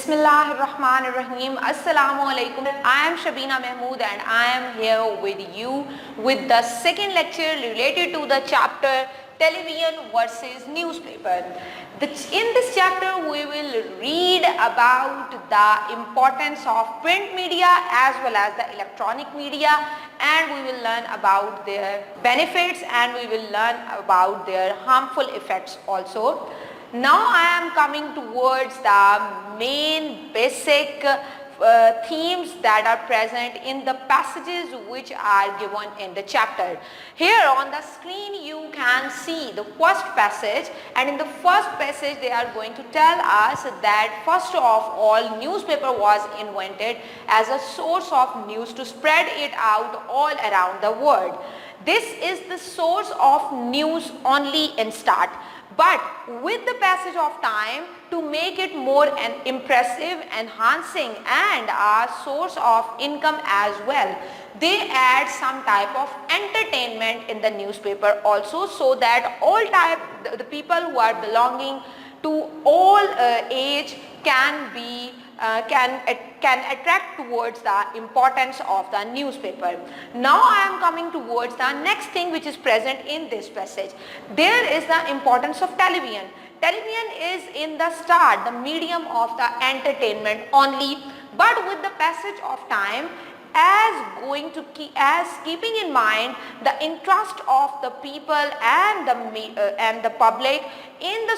Bismillahirrahmanirrahim. Assalamu alaikum. I am Shabina Mahmood and I am here with you with the second lecture related to the chapter Television versus Newspaper. In this chapter we will read about the importance of print media as well as the electronic media, and we will learn about their benefits and we will learn about their harmful effects also. Now I am coming towards the main basic themes that are present in the passages which are given in the chapter. Here on the screen you can see the first passage, and in the first passage they are going to tell us that first of all newspaper was invented as a source of news to spread it out all around the world. This is the source of news only in start. But with the passage of time, to make it more impressive, enhancing and a source of income as well, they add some type of entertainment in the newspaper also, so that the people who are belonging to all age can attract towards the importance of the newspaper. Now I am coming towards the next thing which is present in this passage. There is the importance of television. Television is in the start the medium of the entertainment only, but with the passage of time, as keeping in mind the interest of the people and the public in the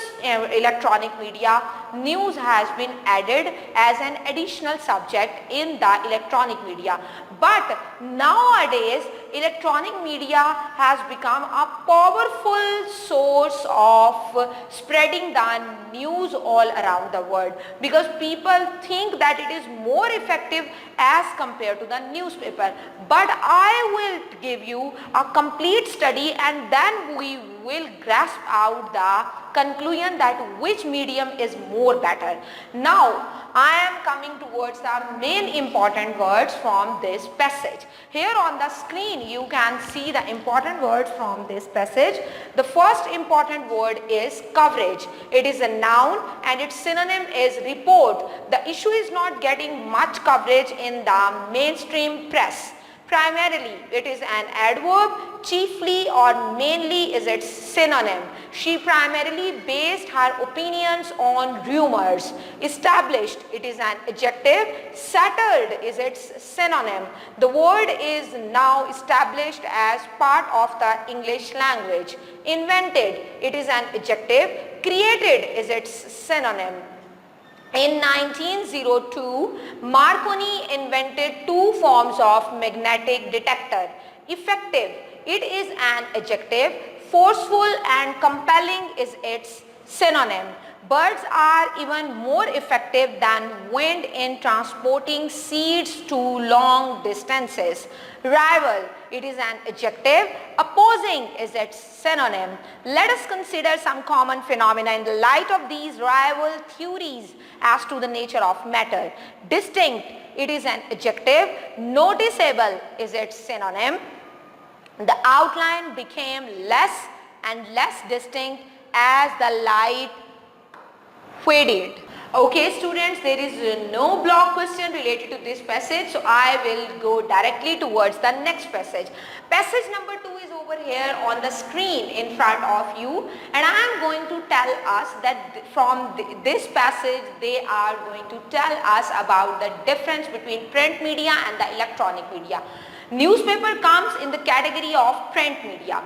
electronic media, news has been added as an additional subject in the electronic media. But nowadays electronic media has become a powerful source of spreading the news all around the world, because people think that it is more effective as compared to the newspaper. But I will give you a complete study and then we will grasp out the conclusion that which medium is more better. Now I am coming towards the main important words from this passage. Here on the screen you can see the important words from this passage. The first important word is coverage. It is a noun and its synonym is report. The issue is not getting much coverage in the mainstream press. Primarily it is an adverb, chiefly or mainly is its synonym. She primarily based her opinions on rumors. Established, it is an adjective. Settled is its synonym. The word is now established as part of the English language. Invented, it is an adjective. Created is its synonym. In 1902, Marconi invented two forms of magnetic detector. Effective, it is an adjective. Forceful and compelling is its synonym. Birds are even more effective than wind in transporting seeds to long distances. Rival, it is an adjective. Opposing is its synonym. Let us consider some common phenomena in the light of these rival theories as to the nature of matter. Distinct, it is an adjective. Noticeable is its synonym. The outline became less and less distinct as the light faded. Okay students, there is no block question related to this passage, so I will go directly towards the next passage. Passage number 2 is over here on the screen in front of you, and I am going to tell us that from this passage they are going to tell us about the difference between print media and the electronic media. Newspaper comes in the category of print media.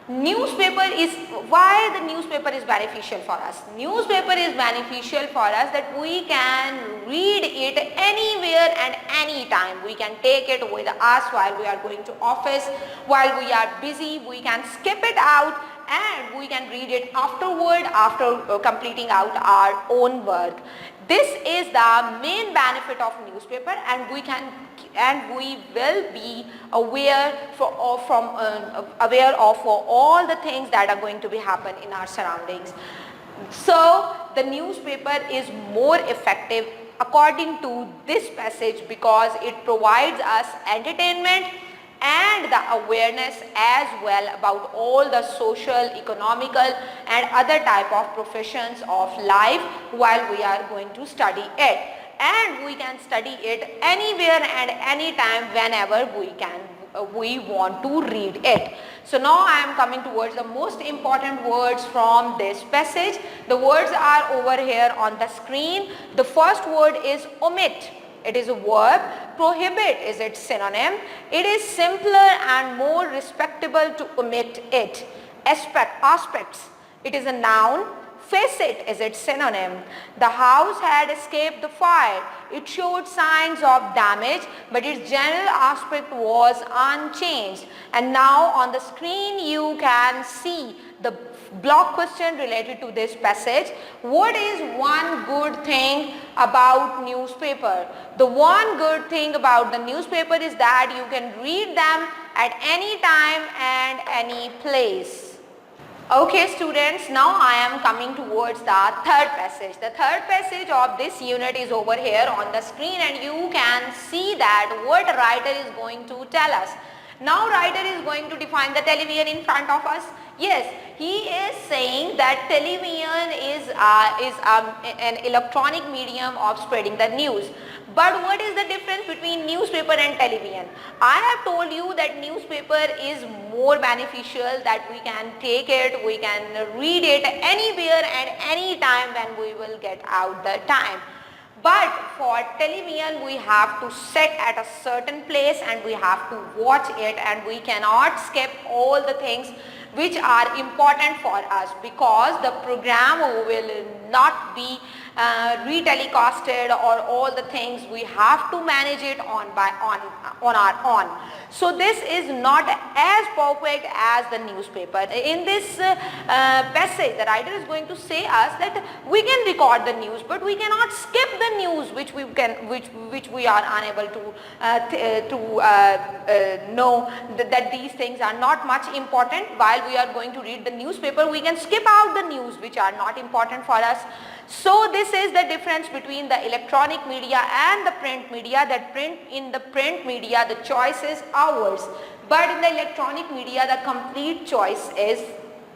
Newspaper is, why the newspaper is beneficial for us? Newspaper is beneficial for us that we can read it anywhere and anytime. We can take it with us while we are going to office, while we are busy, we can skip it out and we can read it afterward after completing out our own work. This is the main benefit of newspaper, and we will be aware of all the things that are going to be happen in our surroundings. So the newspaper is more effective according to this passage because it provides us entertainment, and the awareness as well about all the social, economical and other type of professions of life while we are going to study it. And we can study it anywhere and anytime whenever we want to read it. So now I am coming towards the most important words from this passage. The words are over here on the screen. The first word is omit. It is a verb. Prohibit is its synonym. It is simpler and more respectable to omit it. Aspects. It is a noun. Facet is its synonym. The house had escaped the fire. It showed signs of damage, but its general aspect was unchanged. And now on the screen you can see the block question related to this passage. What is one good thing about newspaper? The one good thing about the newspaper is that you can read them at any time and any place. Okay students, now I am coming towards the third passage. The third passage of this unit is over here on the screen, and you can see that what writer is going to tell us. Now writer is going to define the television in front of us. Yes, he is saying that television is an electronic medium of spreading the news. But what is the difference between newspaper and television? I have told you that newspaper is more beneficial, that we can take it, we can read it anywhere and any time when we will get out the time. But for television we have to sit at a certain place and we have to watch it, and we cannot skip all the things which are important for us, because the program will not be retelecasted, or all the things we have to manage it on our own. So this is not as perfect as the newspaper. In this passage the writer is going to say us that we can record the news, but we cannot skip the news which we are unable to know that these things are not much important. While we are going to read the newspaper, we can skip out the news which are not important for us. So this is the difference between the electronic media and the print media, that in the print media the choice is ours, but in the electronic media the complete choice is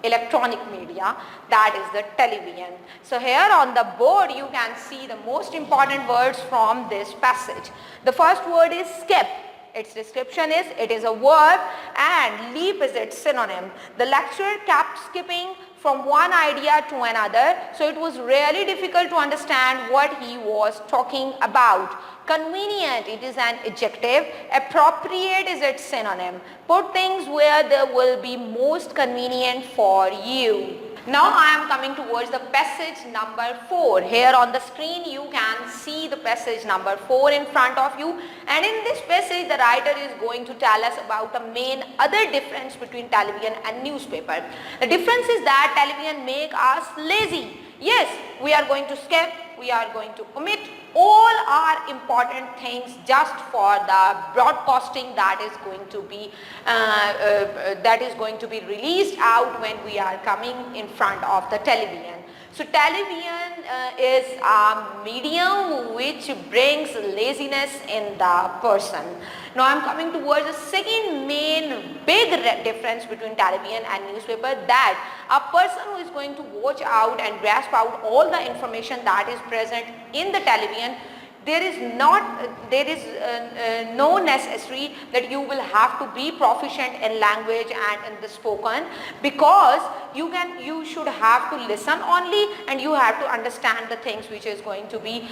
electronic media, that is the television. So here on the board you can see the most important words from this passage. The first word is skip. Its description is, it is a verb, and leap is its synonym. The lecturer kept skipping from one idea to another, so it was really difficult to understand what he was talking about. Convenient, it is an adjective. Appropriate is its synonym. Put things where they will be most convenient for you. Now I am coming towards the passage number 4. Here on the screen you can see the passage number 4 in front of you, and in this passage the writer is going to tell us about the main other difference between television and newspaper. The difference is that television make us lazy. Yes, we are going to skip, we are going to omit all our important things just for the broadcasting that is going to be released out when we are coming in front of the television. So television is a medium which brings laziness in the person. Now I am coming towards the second main big difference between television and newspaper, that a person who is going to watch out and grasp out all the information that is present in the television, there is no necessary that you will have to be proficient in language and in the spoken, because you should have to listen only, and you have to understand the things which is going to be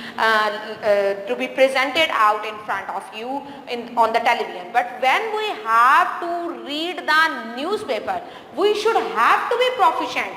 presented out in front of you on the television. But when we have to read the newspaper, we should have to be proficient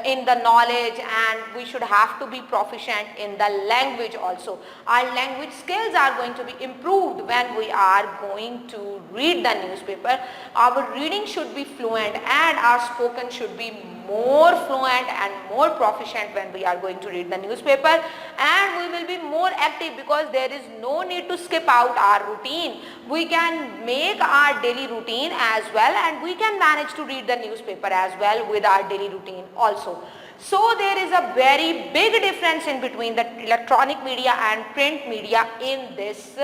in the knowledge, and we should have to be proficient in the language also. Our language skills are going to be improved when we are going to read the newspaper. Our reading should be fluent, and our spoken should be more fluent and more proficient when we are going to read the newspaper, and we will be more active because there is no need to skip out our routine. We can make our daily routine as well, and we can manage to read the newspaper as well with our daily routine also. So there is a very big difference in between the electronic media and print media in this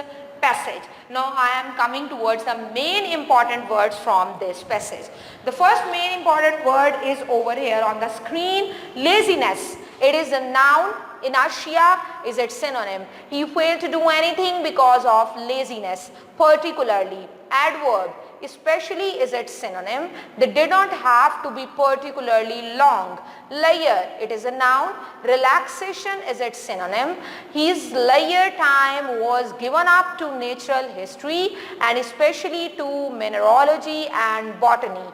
passage. Now I am coming towards the main important words from this passage. The first main important word is over here on the screen, laziness. It is a noun. Inertia is its synonym. He failed to do anything because of laziness. Particularly, adverb, especially is its synonym. They did not have to be particularly long. Leisure, it is a noun. Relaxation is its synonym. His leisure time was given up to natural history and especially to mineralogy and botany.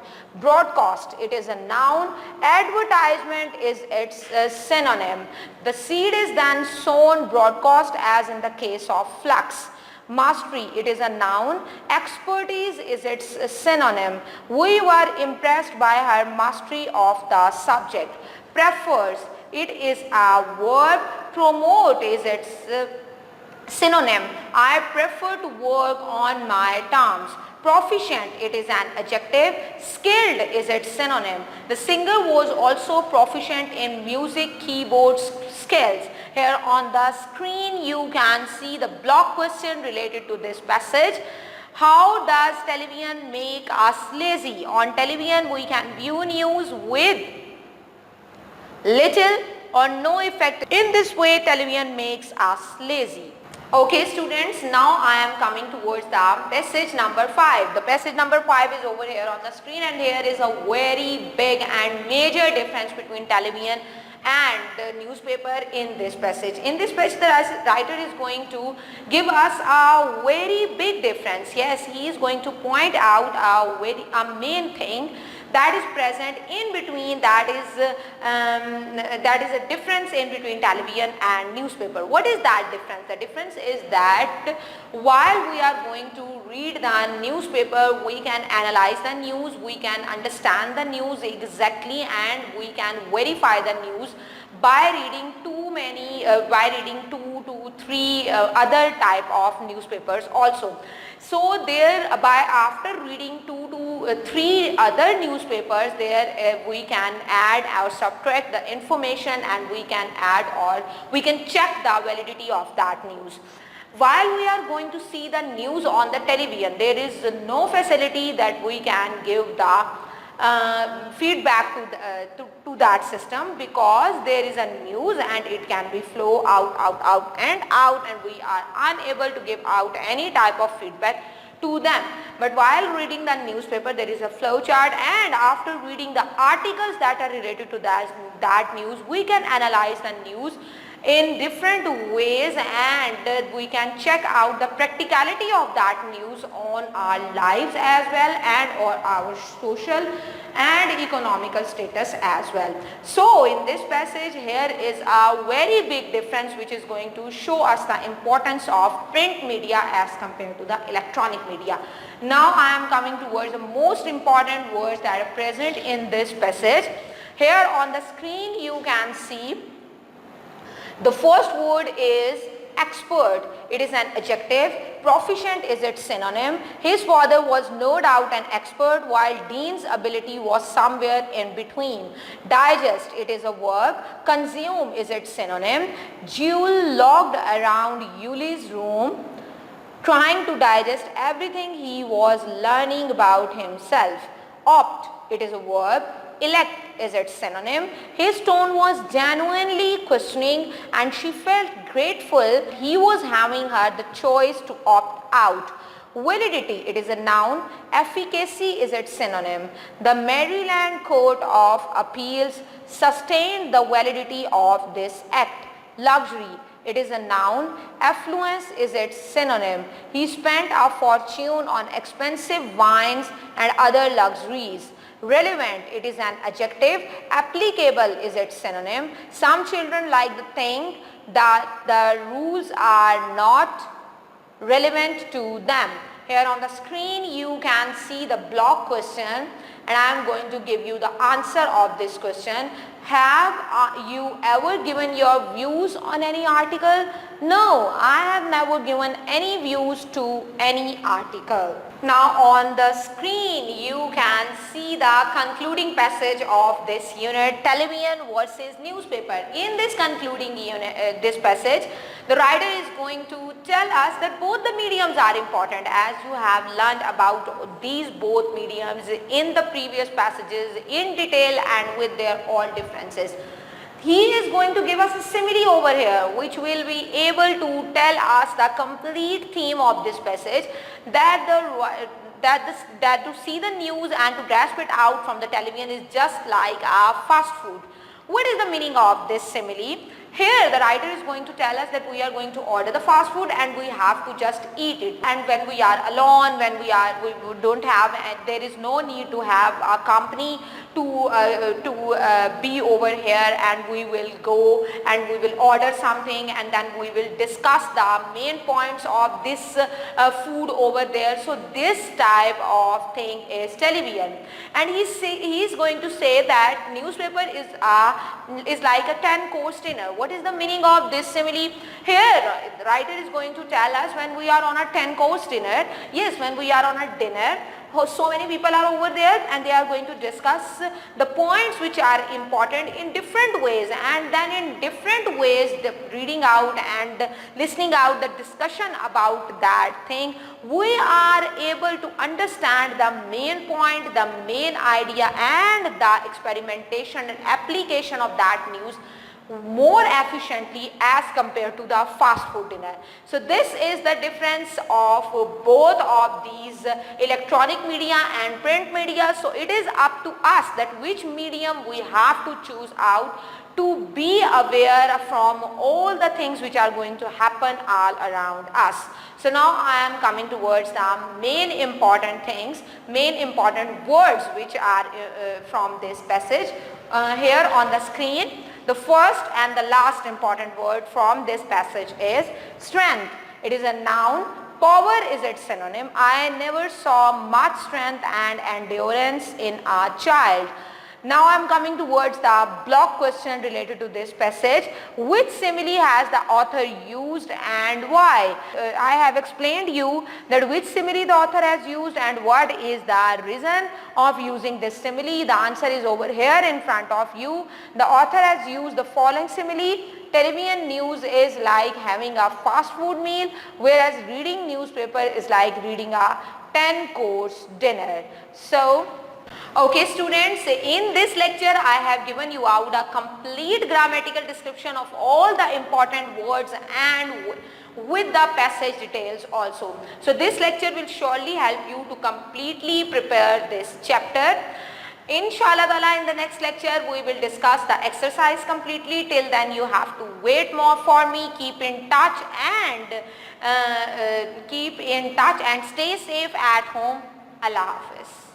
Broadcast, it is a noun. Advertisement is its synonym. The seed is then sown broadcast as in the case of flax. Mastery, it is a noun. Expertise is its synonym. We were impressed by her mastery of the subject. Prefers, it is a verb. Promote is its synonym. I prefer to work on my terms. Proficient, it is an adjective. Skilled is its synonym. The singer was also proficient in music keyboard skills. Here on the screen you can see the block question related to this passage. How does television make us lazy? On television we can view news with little or no effect. In this way television makes us lazy. Okay students, now I am coming towards the passage number 5. The passage number 5 is over here on the screen, and here is a very big and major difference between television and the newspaper in this passage. In this passage the writer is going to give us a very big difference. Yes, he is going to point out a main thing that is present in between, that is a difference in between television and newspaper. What is that difference? The difference is that while we are going to read the newspaper, we can analyze the news, we can understand the news exactly, and we can verify the news by reading two to three other type of newspapers also. So after reading 2 to 3 other newspapers, there we can add or subtract the information, and we can add or we can check the validity of that news. While we are going to see the news on the television, there is no facility that we can give the feedback to that system, because there is a news and it can be flow out, and we are unable to give out any type of feedback to them. But while reading the newspaper, there is a flow chart, and after reading the articles that are related to that news, we can analyze the news in different ways, and we can check out the practicality of that news on our lives as well, and or our social and economical status as well. So in this passage here is a very big difference which is going to show us the importance of print media as compared to the electronic media. Now I am coming towards the most important words that are present in this passage. Here on the screen you can see the first word is expert. It is an adjective. Proficient is its synonym. His father was no doubt an expert, while Dean's ability was somewhere in between. Digest, it is a verb. Consume is its synonym. Jewel logged around Yuli's room, trying to digest everything he was learning about himself. Opt, it is a verb. Elect is its synonym. His tone was genuinely questioning, and she felt grateful he was having her the choice to opt out. Validity, it is a noun. Efficacy is its synonym. The Maryland Court of Appeals sustained the validity of this act. Luxury, it is a noun. Affluence is its synonym. He spent a fortune on expensive wines and other luxuries. Relevant, it is an adjective. Applicable is its synonym. Some children like to think that the rules are not relevant to them. Here on the screen you can see the block question, and I am going to give you the answer of this question. Have you ever given your views on any article? No, I have never given any views to any article. Now on the screen you can see the concluding passage of this unit, television versus newspaper. In this concluding unit, this passage, the writer is going to tell us that both the mediums are important, as you have learned about these both mediums in the previous passages in detail and with their all differences. He is going to give us a simile over here which will be able to tell us the complete theme of this passage, that to see the news and to grasp it out from the television is just like a fast food. What is the meaning of this simile? Here the writer is going to tell us that we are going to order the fast food and we have to just eat it, and when we are alone, when we don't have, and there is no need to have a company to be over here, and we will go and we will order something and then we will discuss the main points of this food over there. So this type of thing is television, and he is going to say that newspaper is like a 10-course dinner. What is the meaning of this simile? Here the writer is going to tell us when we are on a 10-course dinner, yes, when we are on a dinner, so many people are over there and they are going to discuss the points which are important in different ways, and then in different ways reading out and listening out the discussion about that thing, we are able to understand the main point, the main idea and the experimentation and application of that news more efficiently as compared to the fast food dinner. So this is the difference of both of these electronic media and print media. So it is up to us that which medium we have to choose out to be aware from all the things which are going to happen all around us. So now I am coming towards the main important things, main important words which are from this passage. Here on the screen, the first and the last important word from this passage is strength. It is a noun. Power is its synonym. I never saw much strength and endurance in a child. Now I am coming towards the block question related to this passage. Which simile has the author used and why? I have explained you that which simile the author has used and what is the reason of using this simile. The answer is over here in front of you. The author has used the following simile. Television news is like having a fast food meal, whereas reading newspaper is like reading a 10-course dinner. So okay students, in this lecture I have given you out a complete grammatical description of all the important words and with the passage details also. So this lecture will surely help you to completely prepare this chapter. Inshallah ta'ala, in the next lecture we will discuss the exercise completely. Till then you have to wait more for me. Keep in touch and stay safe at home. Allah Hafiz.